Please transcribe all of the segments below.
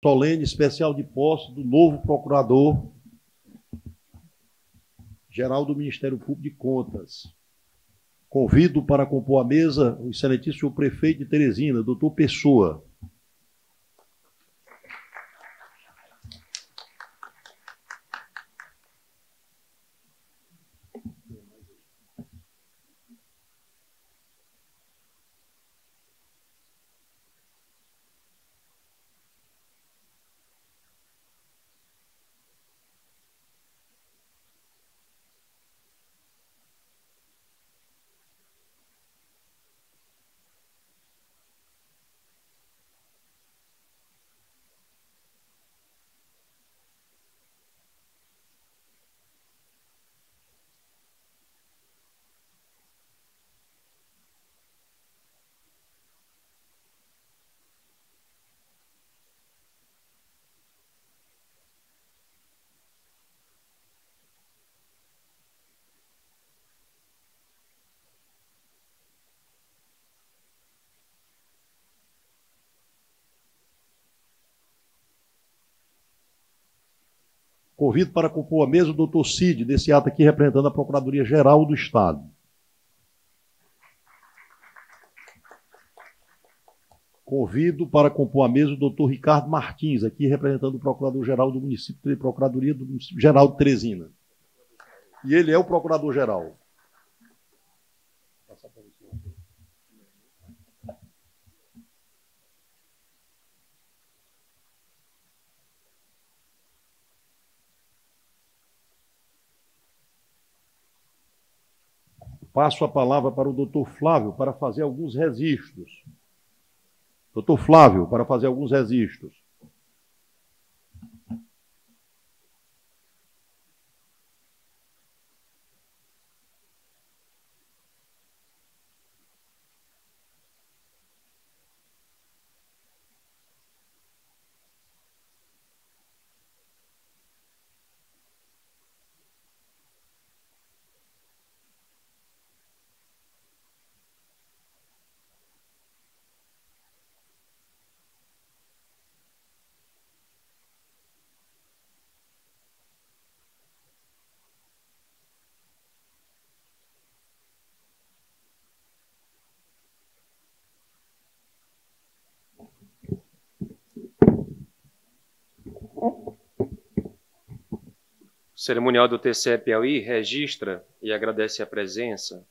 Solene especial de posse do novo Procurador-Geral do Ministério Público de Contas. Convido para compor a mesa o excelentíssimo prefeito de Teresina, doutor Pessoa. Convido para compor a mesa o doutor Cid, desse ato aqui, representando a Procuradoria-Geral do Estado. Convido para compor a mesa o doutor Ricardo Martins, aqui representando o Procurador-Geral do município, da Procuradoria do Município Geral de Teresina. E ele é o Procurador-Geral. Passo a palavra para o doutor Flávio para fazer alguns registros. Doutor Flávio, para fazer alguns registros. O cerimonial do TCE Piauí registra e agradece a presença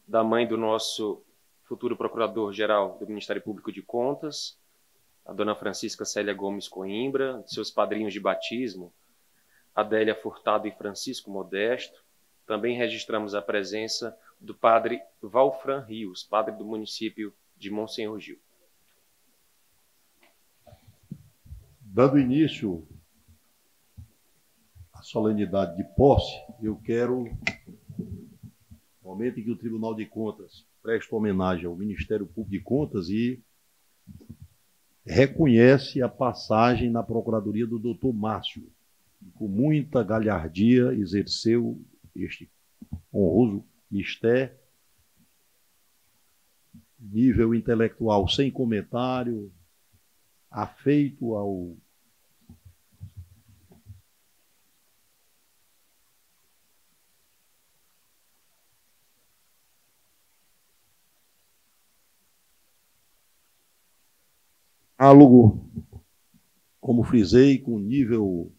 da mãe do nosso futuro Procurador-Geral do Ministério Público de Contas, a dona Francisca Célia Gomes Coimbra, seus padrinhos de batismo, Adélia Furtado e Francisco Modesto. Também registramos a presença do padre Valfran Rios, padre do município de Monsenhor Gil. Dando início à solenidade de posse, eu quero, no momento em que o Tribunal de Contas presta homenagem ao Ministério Público de Contas e reconhece a passagem na Procuradoria do doutor Márcio, que com muita galhardia exerceu este honroso mistério, nível intelectual sem comentário, afeito ao diálogo, como frisei, com nível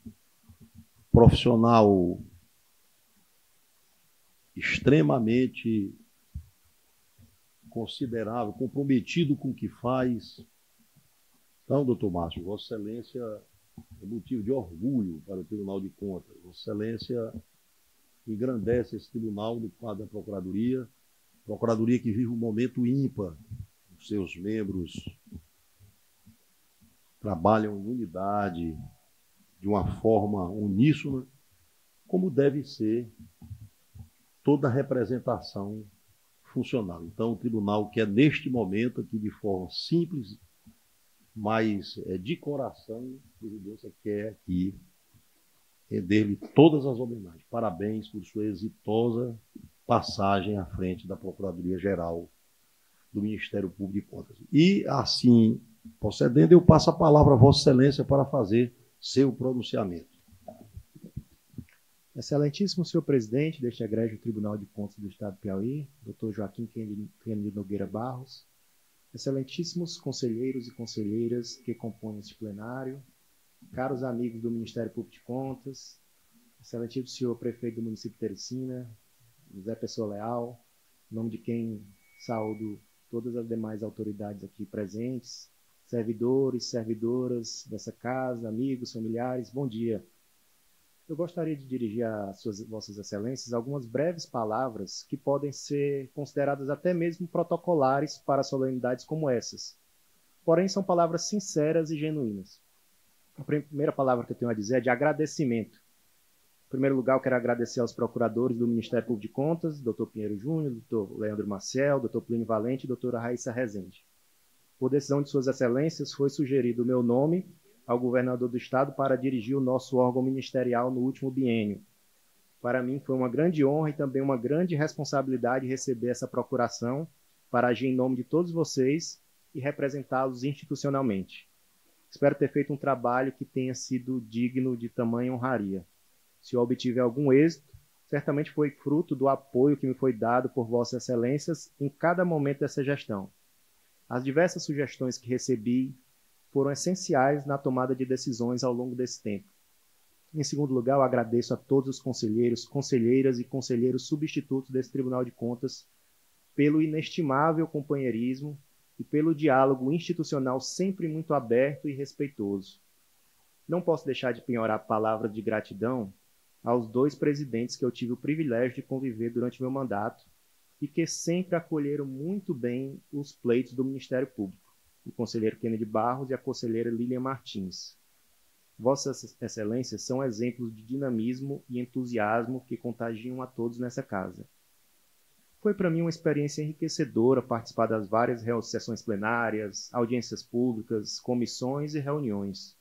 profissional extremamente considerável, comprometido com o que faz. Então, doutor Márcio, Vossa Excelência é motivo de orgulho para o Tribunal de Contas. Vossa Excelência engrandece esse tribunal do quadro da Procuradoria que vive um momento ímpar. Os seus membros trabalham em unidade, de uma forma uníssona, como deve ser toda a representação funcional. Então, o tribunal quer, neste momento, aqui de forma simples, mas de coração, a presidência quer aqui render-lhe todas as homenagens. Parabéns por sua exitosa passagem à frente da Procuradoria-Geral do Ministério Público de Contas. E, assim, Procedendo, eu passo a palavra a Vossa Excelência para fazer seu pronunciamento. Excelentíssimo senhor presidente deste egrégio Tribunal de Contas do Estado do Piauí, Dr. Joaquim Kennedy Nogueira Barros, excelentíssimos conselheiros e conselheiras que compõem este plenário, caros amigos do Ministério Público de Contas, excelentíssimo senhor prefeito do município de Teresina, José Pessoa Leal, em nome de quem saúdo todas as demais autoridades aqui presentes, servidores, servidoras dessa casa, amigos, familiares, bom dia. Eu gostaria de dirigir a vossas excelências algumas breves palavras que podem ser consideradas até mesmo protocolares para solenidades como essas. Porém, são palavras sinceras e genuínas. A primeira palavra que eu tenho a dizer é de agradecimento. Em primeiro lugar, eu quero agradecer aos procuradores do Ministério Público de Contas, Dr. Pinheiro Júnior, Dr. Leandro Maciel, Dr. Plínio Valente e doutora Raíssa Rezende. Por decisão de suas excelências, foi sugerido o meu nome ao governador do estado para dirigir o nosso órgão ministerial no último biênio. Para mim foi uma grande honra e também uma grande responsabilidade receber essa procuração para agir em nome de todos vocês e representá-los institucionalmente. Espero ter feito um trabalho que tenha sido digno de tamanha honraria. Se eu obtiver algum êxito, certamente foi fruto do apoio que me foi dado por vossas excelências em cada momento dessa gestão. As diversas sugestões que recebi foram essenciais na tomada de decisões ao longo desse tempo. Em segundo lugar, eu agradeço a todos os conselheiros, conselheiras e conselheiros substitutos desse Tribunal de Contas pelo inestimável companheirismo e pelo diálogo institucional sempre muito aberto e respeitoso. Não posso deixar de penhorar palavras de gratidão aos dois presidentes que eu tive o privilégio de conviver durante meu mandato e que sempre acolheram muito bem os pleitos do Ministério Público, o conselheiro Kennedy Barros e a conselheira Lilian Martins. Vossas excelências são exemplos de dinamismo e entusiasmo que contagiam a todos nessa casa. Foi para mim uma experiência enriquecedora participar das várias sessões plenárias, audiências públicas, comissões e reuniões.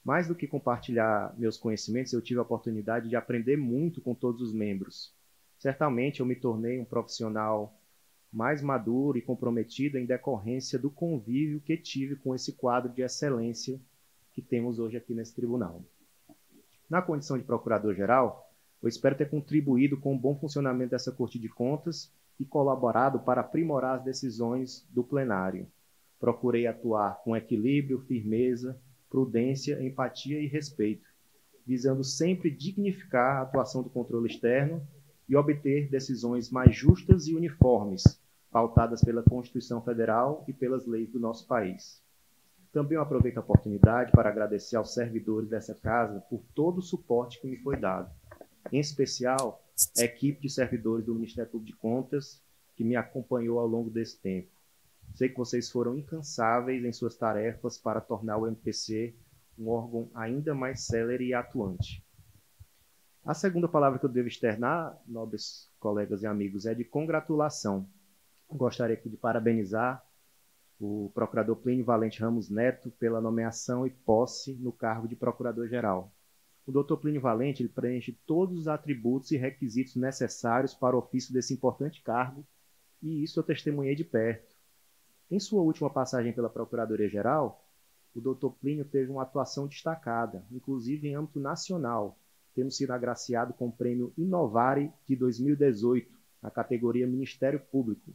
Mais do que compartilhar meus conhecimentos, eu tive a oportunidade de aprender muito com todos os membros. Certamente eu me tornei um profissional mais maduro e comprometido em decorrência do convívio que tive com esse quadro de excelência que temos hoje aqui nesse tribunal. Na condição de procurador-geral, eu espero ter contribuído com o bom funcionamento dessa Corte de Contas e colaborado para aprimorar as decisões do plenário. Procurei atuar com equilíbrio, firmeza, prudência, empatia e respeito, visando sempre dignificar a atuação do controle externo e obter decisões mais justas e uniformes, pautadas pela Constituição Federal e pelas leis do nosso país. Também eu aproveito a oportunidade para agradecer aos servidores dessa casa por todo o suporte que me foi dado. Em especial, a equipe de servidores do Ministério Público de Contas, que me acompanhou ao longo desse tempo. Sei que vocês foram incansáveis em suas tarefas para tornar o MPC um órgão ainda mais célere e atuante. A segunda palavra que eu devo externar, nobres colegas e amigos, é de congratulação. Gostaria aqui de parabenizar o procurador Plínio Valente Ramos Neto pela nomeação e posse no cargo de procurador-geral. O Dr. Plínio Valente ele preenche todos os atributos e requisitos necessários para o ofício desse importante cargo, e isso eu testemunhei de perto. Em sua última passagem pela Procuradoria-Geral, o Dr. Plínio teve uma atuação destacada, inclusive em âmbito nacional, tendo sido agraciado com o prêmio Inovare de 2018, na categoria Ministério Público,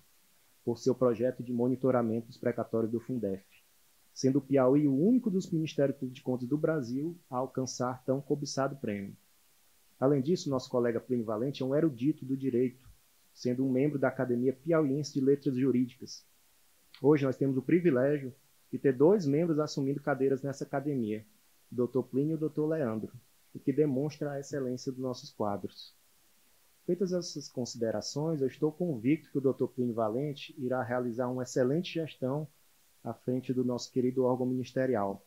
por seu projeto de monitoramento dos precatórios do Fundef, sendo o Piauí o único dos Ministérios Públicos de Contas do Brasil a alcançar tão cobiçado prêmio. Além disso, nosso colega Plínio Valente é um erudito do direito, sendo um membro da Academia Piauiense de Letras Jurídicas. Hoje nós temos o privilégio de ter dois membros assumindo cadeiras nessa academia, o Dr. Plínio e o Dr. Leandro, o que demonstra a excelência dos nossos quadros. Feitas essas considerações, eu estou convicto que o Dr. Plínio Valente irá realizar uma excelente gestão à frente do nosso querido órgão ministerial.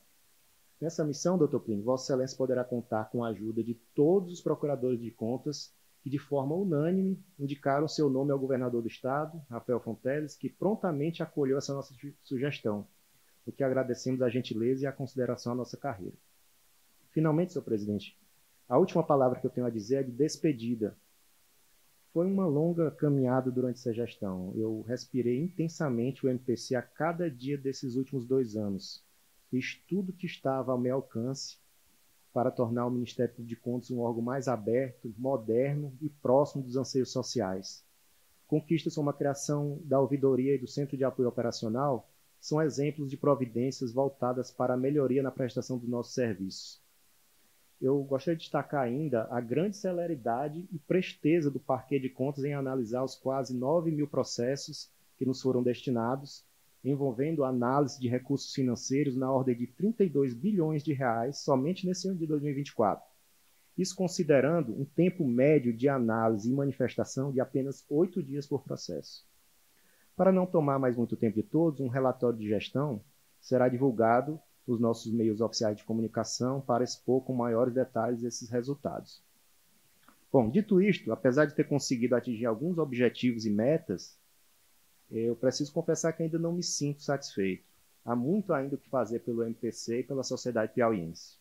Nessa missão, Dr. Plínio, Vossa Excelência poderá contar com a ajuda de todos os procuradores de contas que, de forma unânime, indicaram seu nome ao governador do Estado, Rafael Fonteles, que prontamente acolheu essa nossa sugestão, o que agradecemos a gentileza e a consideração à nossa carreira. Finalmente, senhor presidente, a última palavra que eu tenho a dizer é de despedida. Foi uma longa caminhada durante essa gestão. Eu respirei intensamente o MPC a cada dia desses últimos 2 anos. Fiz tudo que estava ao meu alcance para tornar o Ministério Público de Contas um órgão mais aberto, moderno e próximo dos anseios sociais. Conquistas como a criação da ouvidoria e do Centro de Apoio Operacional são exemplos de providências voltadas para a melhoria na prestação dos nossos serviços. Eu gostaria de destacar ainda a grande celeridade e presteza do Parquet de Contas em analisar os quase 9.000 processos que nos foram destinados, envolvendo análise de recursos financeiros na ordem de 32 bilhões de reais somente nesse ano de 2024. Isso considerando um tempo médio de análise e manifestação de apenas 8 dias por processo. Para não tomar mais muito tempo de todos, um relatório de gestão será divulgado nos nossos meios oficiais de comunicação para expor com maiores detalhes esses resultados. Bom, dito isto, apesar de ter conseguido atingir alguns objetivos e metas, eu preciso confessar que ainda não me sinto satisfeito. Há muito ainda o que fazer pelo MPC e pela sociedade piauiense.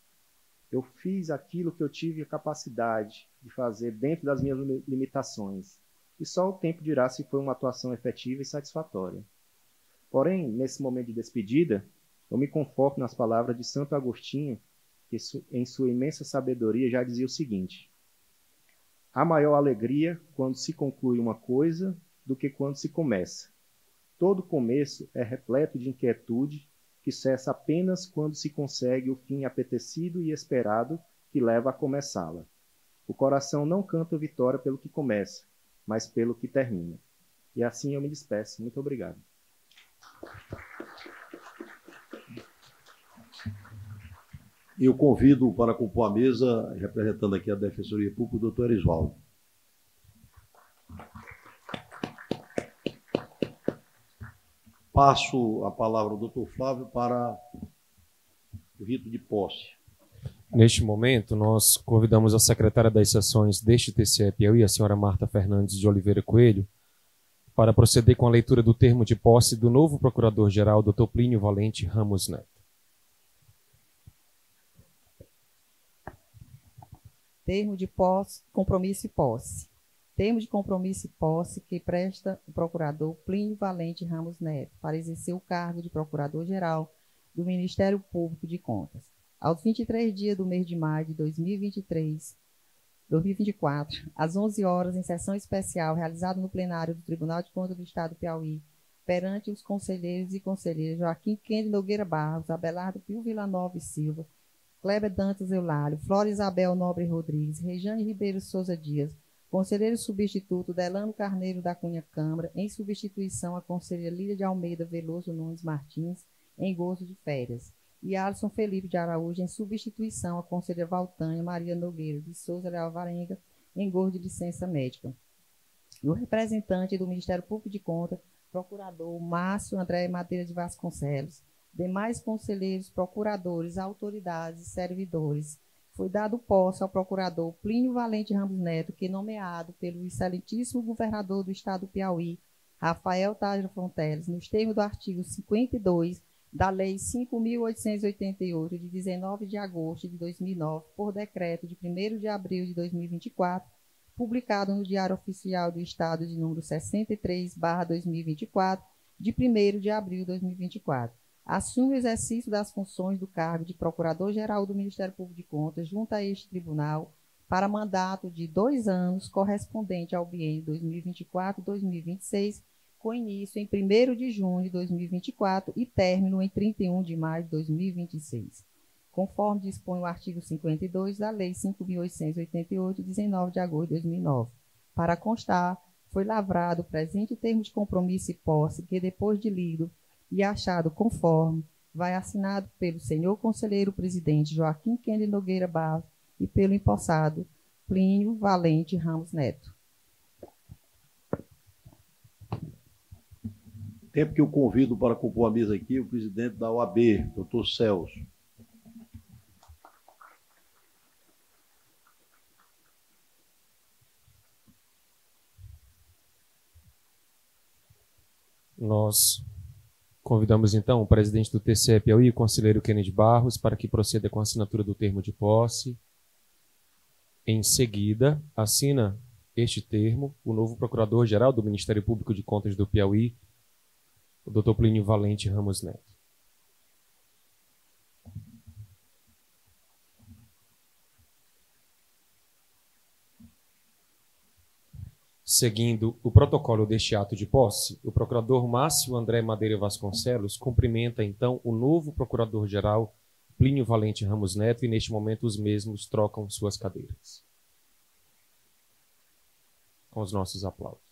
Eu fiz aquilo que eu tive a capacidade de fazer dentro das minhas limitações, e só o tempo dirá se foi uma atuação efetiva e satisfatória. Porém, nesse momento de despedida, eu me conforto nas palavras de Santo Agostinho, que em sua imensa sabedoria já dizia o seguinte: há maior alegria quando se conclui uma coisa do que quando se começa. Todo começo é repleto de inquietude, que cessa apenas quando se consegue o fim apetecido e esperado que leva a começá-la. O coração não canta vitória pelo que começa, mas pelo que termina. E assim eu me despeço. Muito obrigado. Eu convido para compor a mesa, representando aqui a Defensoria Pública, o doutor Erisvaldo. Passo a palavra ao doutor Flávio para o rito de posse. Neste momento, nós convidamos a secretária das sessões deste TCE Piauí, a senhora Marta Fernandes de Oliveira Coelho, para proceder com a leitura do termo de posse do novo procurador-geral, doutor Plínio Valente Ramos Neto. Termo de posse, compromisso e posse. Termo de compromisso e posse que presta o procurador Plínio Valente Ramos Neto para exercer o cargo de procurador-geral do Ministério Público de Contas. Aos 23 dias do mês de maio de 2024, às 11 horas, em sessão especial realizada no plenário do Tribunal de Contas do Estado do Piauí, perante os conselheiros e conselheiras Joaquim Kennedy Nogueira Barros, Abelardo Pio Villanova e Silva, Kleber Dantas Eulário, Flora Isabel Nobre Rodrigues, Rejane Ribeiro Souza Dias, conselheiro substituto Delano Carneiro da Cunha Câmara, em substituição à conselheira Lídia de Almeida Veloso Nunes Martins, em gozo de férias, e Alisson Felipe de Araújo, em substituição à conselheira Valtânia Maria Nogueira de Souza Leal Varenga, em gozo de licença médica. E o representante do Ministério Público de Contas, procurador Márcio André Madeira de Vasconcelos, demais conselheiros, procuradores, autoridades e servidores. Foi dado posse ao procurador Plínio Valente Ramos Neto, que, nomeado pelo excelentíssimo governador do estado do Piauí, Rafael Távora Fonteles, nos termos do artigo 52 da Lei 5.888, de 19 de agosto de 2009, por decreto de 1º de abril de 2024, publicado no Diário Oficial do Estado de número 63/2024, de 1º de abril de 2024. Assume o exercício das funções do cargo de Procurador-Geral do Ministério Público de Contas junto a este tribunal para mandato de 2 anos, correspondente ao biênio 2024-2026, com início em 1º de junho de 2024 e término em 31 de maio de 2026, conforme dispõe o artigo 52 da Lei 5.888, de 19 de agosto de 2009. Para constar, foi lavrado o presente termo de compromisso e posse que, depois de lido e achado conforme, vai assinado pelo senhor conselheiro presidente Joaquim Kennedy Nogueira Barros e pelo empossado Plínio Valente Ramos Neto. Tempo que eu convido para compor a mesa aqui o presidente da OAB, doutor Celso. Nós convidamos, então, o presidente do TCE Piauí, o conselheiro Kennedy Barros, para que proceda com a assinatura do termo de posse. Em seguida, assina este termo o novo Procurador-Geral do Ministério Público de Contas do Piauí, o Dr. Plínio Valente Ramos Neto. Seguindo o protocolo deste ato de posse, o procurador Márcio André Madeira Vasconcelos cumprimenta, então, o novo procurador-geral Plínio Valente Ramos Neto e, neste momento, os mesmos trocam suas cadeiras. Com os nossos aplausos.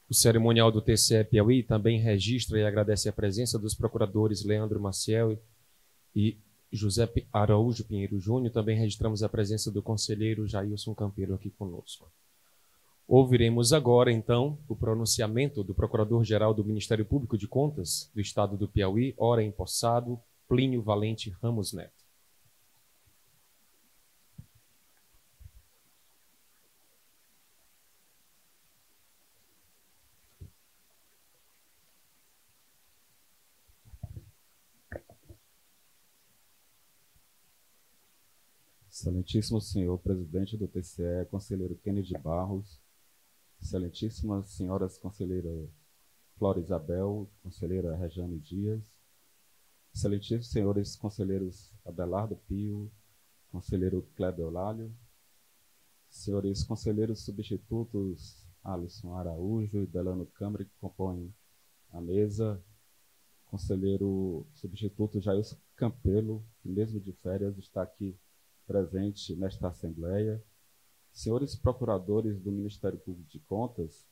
O cerimonial do TCE Piauí também registra e agradece a presença dos procuradores Leandro Maciel e José Araújo Pinheiro Júnior. Também registramos a presença do conselheiro Jailson Campeiro aqui conosco. Ouviremos agora, então, o pronunciamento do Procurador-Geral do Ministério Público de Contas do Estado do Piauí, ora empossado, Plínio Valente Ramos Neto. Excelentíssimo senhor presidente do TCE, conselheiro Kennedy Barros, excelentíssimas senhoras conselheira Flora Isabel, conselheira Rejane Dias, excelentíssimos senhores conselheiros Abelardo Pio, conselheiro Kleber Eulálio, senhores conselheiros substitutos Alisson Araújo e Delano Câmara, que compõem a mesa, conselheiro substituto Jailson Campelo, que mesmo de férias está aqui presente nesta Assembleia, senhores procuradores do Ministério Público de Contas,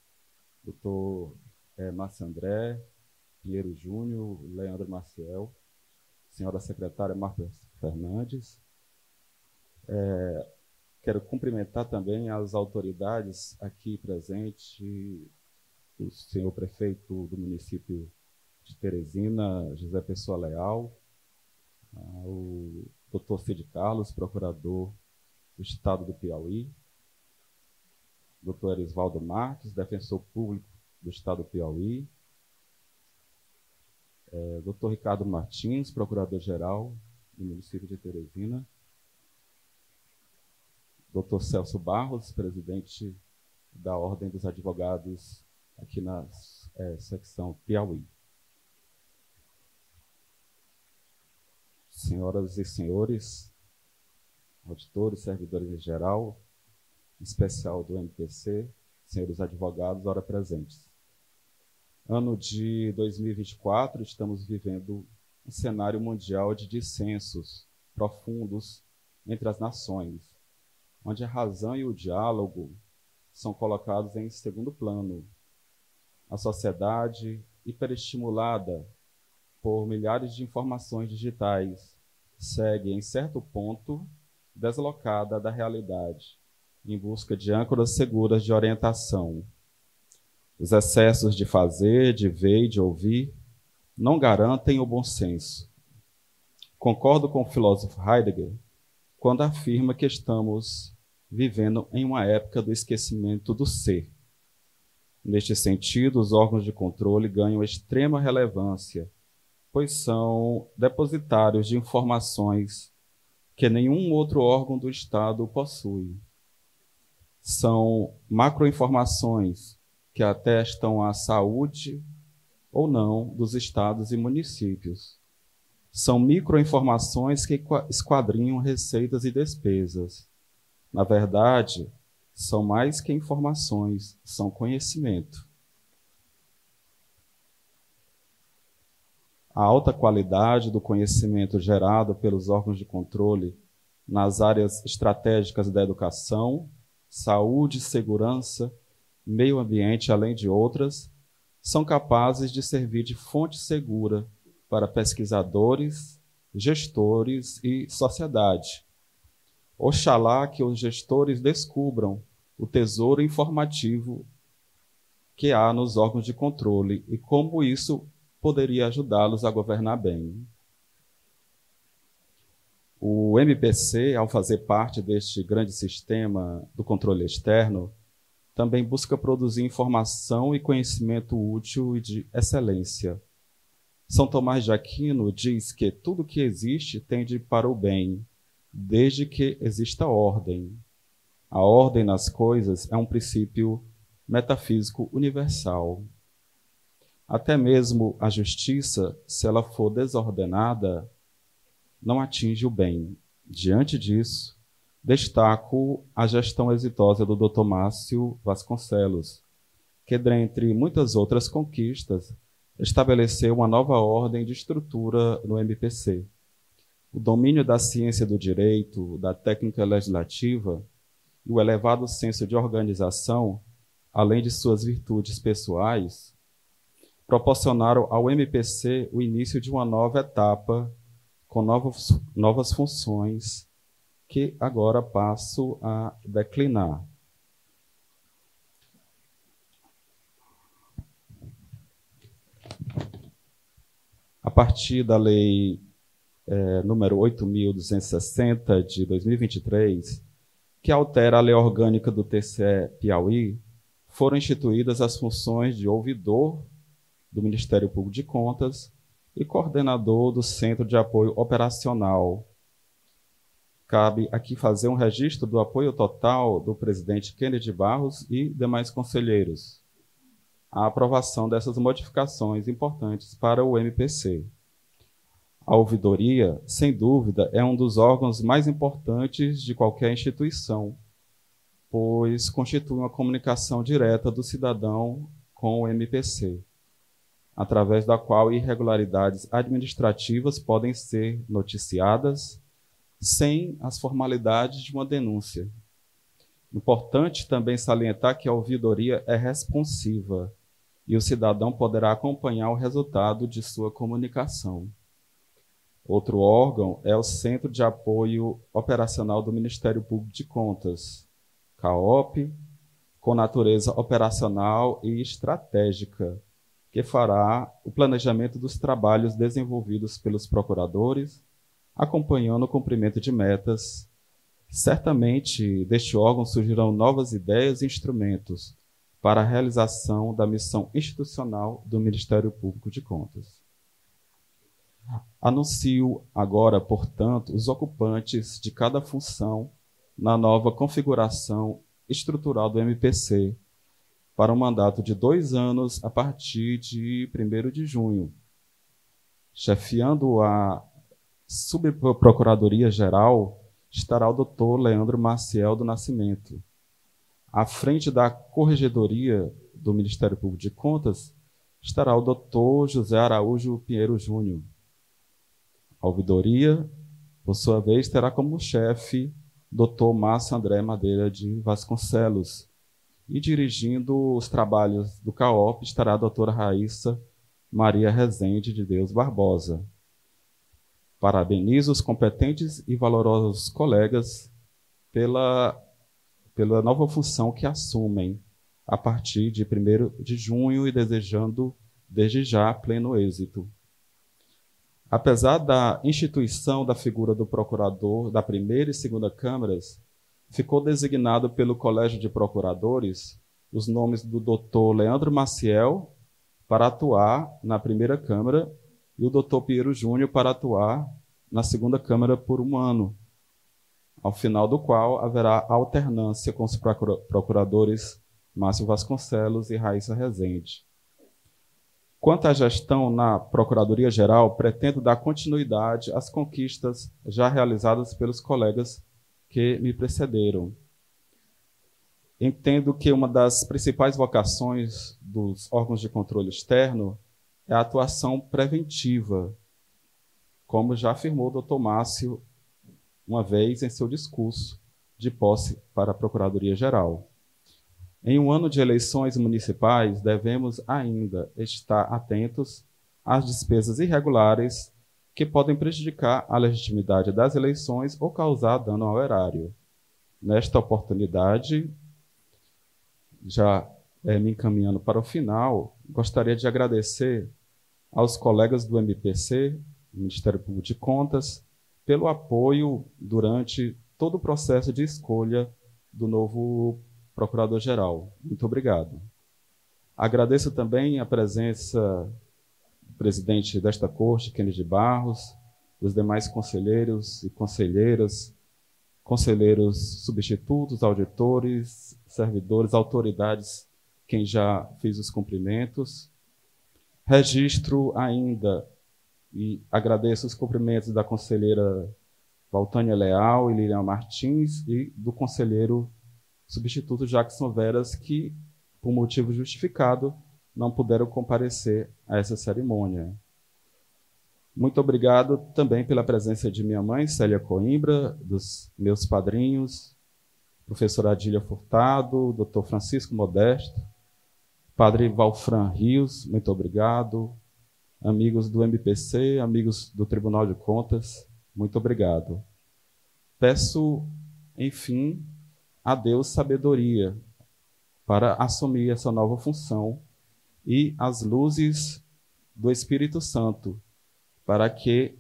doutor Márcio André Pinheiro Júnior, Leandro Maciel, senhora secretária Marta Fernandes. Quero cumprimentar também as autoridades aqui presentes, o senhor prefeito do município de Teresina, José Pessoa Leal, o Dr. Cid Carlos, procurador do Estado do Piauí, Dr. Erisvaldo Marques, defensor público do Estado do Piauí, Dr. Ricardo Martins, procurador-geral do município de Teresina, Dr. Celso Barros, presidente da Ordem dos Advogados aqui na secção Piauí. Senhoras e senhores, auditores, servidores em geral, em especial do MPC, senhores advogados, ora presentes. Ano de 2024, estamos vivendo um cenário mundial de dissensos profundos entre as nações, onde a razão e o diálogo são colocados em segundo plano. A sociedade, hiperestimulada por milhares de informações digitais, segue, em certo ponto, deslocada da realidade, em busca de âncoras seguras de orientação. Os excessos de fazer, de ver e de ouvir não garantem o bom senso. Concordo com o filósofo Heidegger quando afirma que estamos vivendo em uma época do esquecimento do ser. Neste sentido, os órgãos de controle ganham extrema relevância, pois são depositários de informações que nenhum outro órgão do Estado possui. São macroinformações que atestam a saúde ou não dos estados e municípios. São microinformações que esquadrinham receitas e despesas. Na verdade, são mais que informações, são conhecimento. A alta qualidade do conhecimento gerado pelos órgãos de controle nas áreas estratégicas da educação, saúde, segurança, meio ambiente, além de outras, são capazes de servir de fonte segura para pesquisadores, gestores e sociedade. Oxalá que os gestores descubram o tesouro informativo que há nos órgãos de controle e como isso poderia ajudá-los a governar bem. O MPC, ao fazer parte deste grande sistema do controle externo, também busca produzir informação e conhecimento útil e de excelência. São Tomás de Aquino diz que tudo que existe tende para o bem, desde que exista ordem. A ordem nas coisas é um princípio metafísico universal. Até mesmo a justiça, se ela for desordenada, não atinge o bem. Diante disso, destaco a gestão exitosa do Dr. Márcio Vasconcelos, que, dentre muitas outras conquistas, estabeleceu uma nova ordem de estrutura no MPC. O domínio da ciência do direito, da técnica legislativa e o elevado senso de organização, além de suas virtudes pessoais, proporcionaram ao MPC o início de uma nova etapa com novas funções que agora passo a declinar. A partir da Lei número 8.260 de 2023, que altera a Lei Orgânica do TCE Piauí, foram instituídas as funções de ouvidor do Ministério Público de Contas e coordenador do Centro de Apoio Operacional. Cabe aqui fazer um registro do apoio total do presidente Kennedy Barros e demais conselheiros. A aprovação dessas modificações importantes para o MPC. A ouvidoria, sem dúvida, é um dos órgãos mais importantes de qualquer instituição, pois constitui uma comunicação direta do cidadão com o MPC, através da qual irregularidades administrativas podem ser noticiadas sem as formalidades de uma denúncia. Importante também salientar que a ouvidoria é responsiva e o cidadão poderá acompanhar o resultado de sua comunicação. Outro órgão é o Centro de Apoio Operacional do Ministério Público de Contas, CAOP, com natureza operacional e estratégica, que fará o planejamento dos trabalhos desenvolvidos pelos procuradores, acompanhando o cumprimento de metas. Certamente, deste órgão surgirão novas ideias e instrumentos para a realização da missão institucional do Ministério Público de Contas. Anuncio agora, portanto, os ocupantes de cada função na nova configuração estrutural do MPC para um mandato de 2 anos a partir de 1º de junho. Chefiando a Subprocuradoria-Geral estará o Dr. Leandro Maciel do Nascimento. À frente da Corregedoria do Ministério Público de Contas estará o Dr. José Araújo Pinheiro Júnior. A ouvidoria, por sua vez, terá como chefe Dr. Márcio André Madeira de Vasconcelos. E dirigindo os trabalhos do CAOP estará a doutora Raíssa Maria Rezende de Deus Barbosa. Parabenizo os competentes e valorosos colegas pela nova função que assumem a partir de 1º de junho e desejando, desde já, pleno êxito. Apesar da instituição da figura do procurador da primeira e segunda câmaras, ficou designado pelo Colégio de Procuradores os nomes do Dr. Leandro Maciel para atuar na primeira câmara e o Dr. Pinheiro Júnior para atuar na segunda câmara por 1 ano, ao final do qual haverá alternância com os procuradores Márcio Vasconcelos e Raíssa Rezende. Quanto à gestão na Procuradoria-Geral, pretendo dar continuidade às conquistas já realizadas pelos colegas que me precederam. Entendo que uma das principais vocações dos órgãos de controle externo é a atuação preventiva, como já afirmou o Dr. Márcio uma vez em seu discurso de posse para a Procuradoria-Geral. Em um ano de eleições municipais, devemos ainda estar atentos às despesas irregulares que podem prejudicar a legitimidade das eleições ou causar dano ao erário. Nesta oportunidade, já me encaminhando para o final, gostaria de agradecer aos colegas do MPC, Ministério Público de Contas, pelo apoio durante todo o processo de escolha do novo Procurador-Geral. Muito obrigado. Agradeço também a presença do presidente desta Corte, Kennedy Barros, dos demais conselheiros e conselheiras, conselheiros substitutos, auditores, servidores, autoridades, quem já fez os cumprimentos. Registro ainda e agradeço os cumprimentos da conselheira Valtânia Leal e Lilian Martins e do conselheiro substituto Jackson Veras, que, por motivo justificado, não puderam comparecer a essa cerimônia. Muito obrigado também pela presença de minha mãe, Célia Coimbra, dos meus padrinhos, professora Adília Furtado, doutor Francisco Modesto, padre Valfran Rios, muito obrigado, amigos do MPC, amigos do Tribunal de Contas, muito obrigado. Peço, enfim, a Deus sabedoria para assumir essa nova função e as luzes do Espírito Santo para que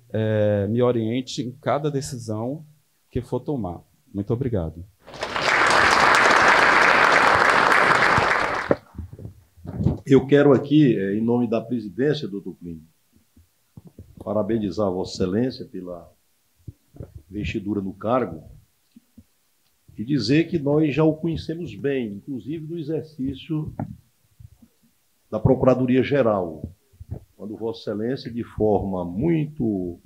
me oriente em cada decisão que for tomar. Muito obrigado. Eu quero aqui, em nome da presidência, doutor Plínio, parabenizar a Vossa Excelência pela investidura no cargo e dizer que nós já o conhecemos bem, inclusive no exercício da Procuradoria-Geral, quando Vossa Excelência, de forma muito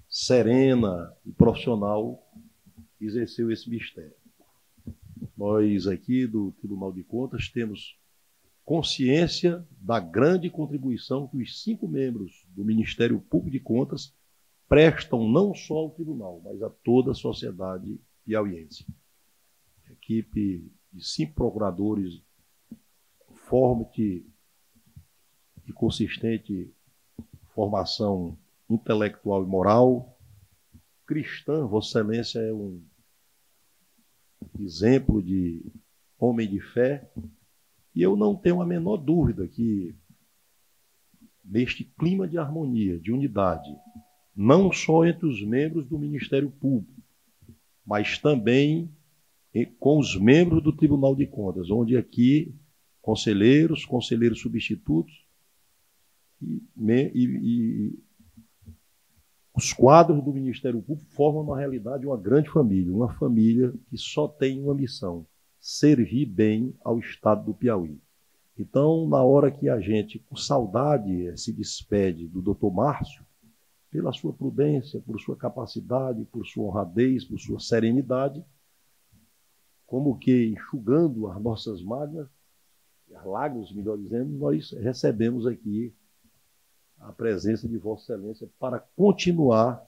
serena e profissional, exerceu esse mistério. Nós aqui do Tribunal de Contas temos consciência da grande contribuição que os 5 membros do Ministério Público de Contas prestam não só ao tribunal, mas a toda a sociedade piauiense. Equipe de 5 procuradores forte e consistente formação intelectual e moral, cristã. Vossa Excelência é um exemplo de homem de fé, e eu não tenho a menor dúvida que, neste clima de harmonia, de unidade, não só entre os membros do Ministério Público, mas também com os membros do Tribunal de Contas, onde aqui conselheiros substitutos e os quadros do Ministério Público formam, na realidade, uma grande família, uma família que só tem uma missão: servir bem ao Estado do Piauí. Então, na hora que a gente, com saudade, se despede do doutor Márcio, pela sua prudência, por sua capacidade, por sua honradez, por sua serenidade, como que enxugando as nossas mágoas, as lágrimas, melhor dizendo, nós recebemos aqui a presença de Vossa Excelência para continuar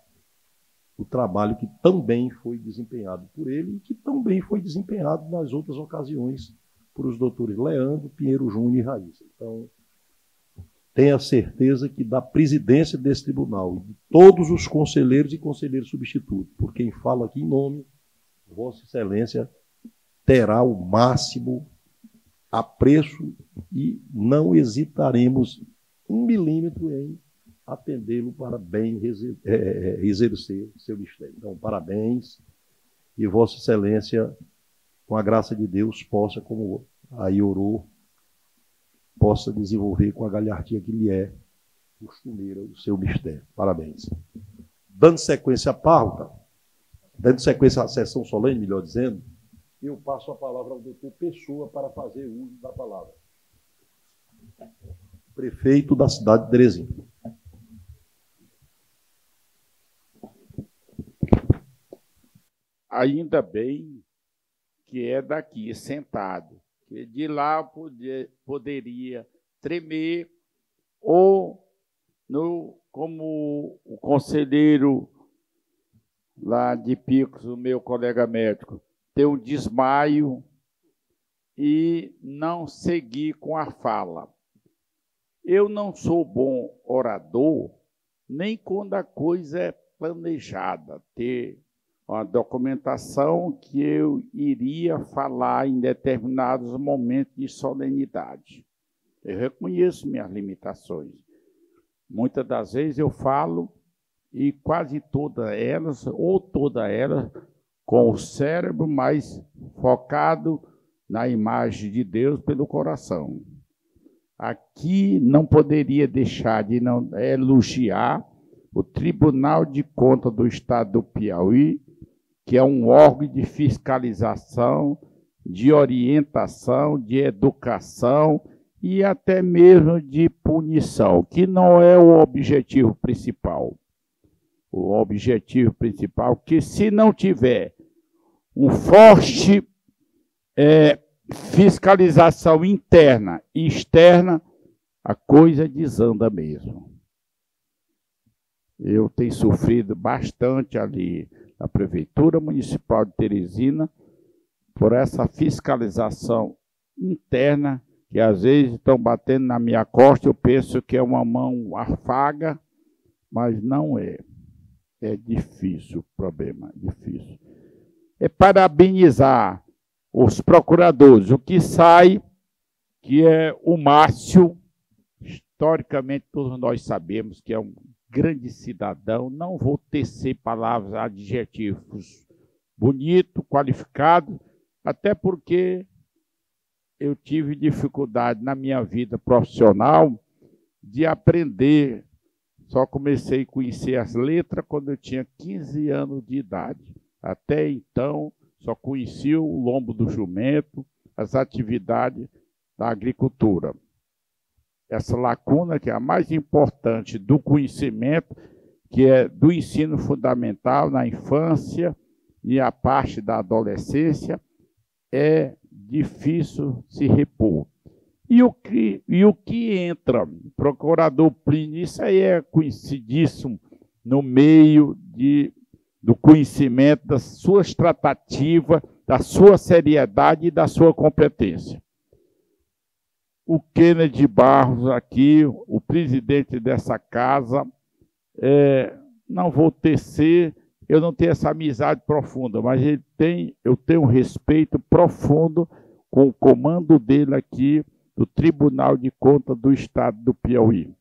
o trabalho que também foi desempenhado por ele e que também foi desempenhado nas outras ocasiões por os doutores Leandro, Pinheiro Júnior e Raíssa. Então, tenha certeza que da presidência desse tribunal e de todos os conselheiros e conselheiros substitutos, por quem falo aqui em nome, Vossa Excelência terá o máximo apreço e não hesitaremos 1 milímetro em atendê-lo para bem exercer seu mistério. Então, parabéns, e Vossa Excelência, com a graça de Deus, possa, como aí orou, possa desenvolver com a galhardia que lhe é costumeira o seu mistério. Parabéns. Dando sequência à pauta, dando sequência à sessão solene, melhor dizendo, eu passo a palavra ao doutor Pessoa para fazer uso da palavra. Prefeito da cidade de Teresina. Ainda bem que é daqui, sentado, que de lá poderia tremer, ou, como o conselheiro lá de Picos, o meu colega médico, ter um desmaio e não seguir com a fala. Eu não sou bom orador, nem quando a coisa é planejada, ter uma documentação que eu iria falar em determinados momentos de solenidade. Eu reconheço minhas limitações. Muitas das vezes eu falo, e quase todas elas, ou todas elas, com o cérebro mais focado na imagem de Deus pelo coração. Aqui não poderia deixar de não elogiar o Tribunal de Contas do Estado do Piauí, que é um órgão de fiscalização, de orientação, de educação e até mesmo de punição, que não é o objetivo principal. O objetivo principal é que, se não tiver um forte fiscalização interna e externa, a coisa desanda mesmo. Eu tenho sofrido bastante ali na Prefeitura Municipal de Teresina por essa fiscalização interna, que às vezes estão batendo na minha costa, eu penso que é uma mão afaga, mas não é. É difícil o problema, é difícil. É parabenizar os procuradores, o que sai, que é o Márcio, historicamente todos nós sabemos que é um grande cidadão, não vou tecer palavras, adjetivos bonito, qualificado, até porque eu tive dificuldade na minha vida profissional de aprender. Só comecei a conhecer as letras quando eu tinha 15 anos de idade. Até então, só conhecia o lombo do jumento, as atividades da agricultura. Essa lacuna, que é a mais importante do conhecimento, que é do ensino fundamental na infância e a parte da adolescência, é difícil se repor. E o que entra, procurador Plínio, isso aí é conhecidíssimo no meio do conhecimento, das suas tratativas, da sua seriedade e da sua competência. O Kennedy Barros aqui, o presidente dessa casa, não vou tecer, eu não tenho essa amizade profunda, mas eu tenho um respeito profundo com o comando dele aqui do Tribunal de Contas do Estado do Piauí.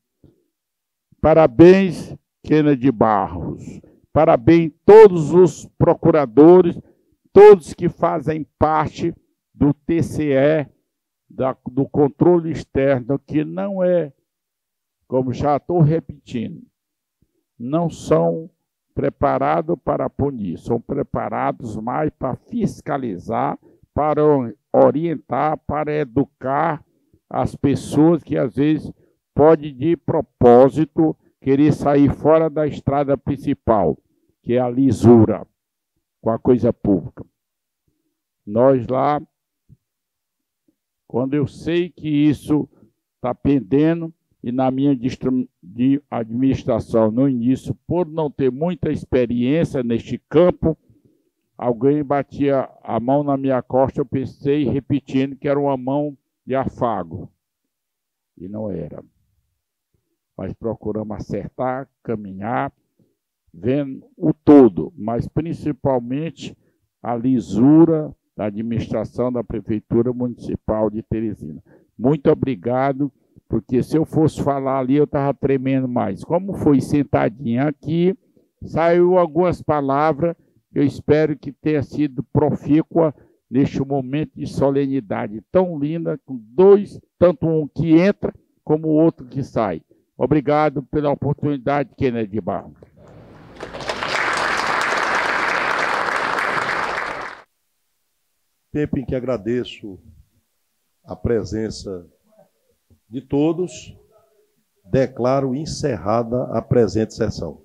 Parabéns, Kennedy Barros. Parabéns todos os procuradores, todos que fazem parte do TCE, do controle externo, que não é, como já estou repetindo, não são preparados para punir, são preparados mais para fiscalizar, para orientar, para educar as pessoas que às vezes podem de propósito querer sair fora da estrada principal, que é a lisura com a coisa pública. Nós lá, quando eu sei que isso está pendendo, e na minha de administração no início, por não ter muita experiência neste campo, alguém batia a mão na minha costa, eu pensei, repetindo, que era uma mão de afago. E não era. Mas procuramos acertar, caminhar, vendo o todo, mas principalmente a lisura da administração da Prefeitura Municipal de Teresina. Muito obrigado, porque se eu fosse falar ali, eu estava tremendo mais. Como foi sentadinho aqui, saiu algumas palavras, eu espero que tenha sido profícua neste momento de solenidade tão linda, com dois, tanto um que entra como o outro que sai. Obrigado pela oportunidade, Kennedy Barros. Tempo em que agradeço a presença de todos, declaro encerrada a presente sessão.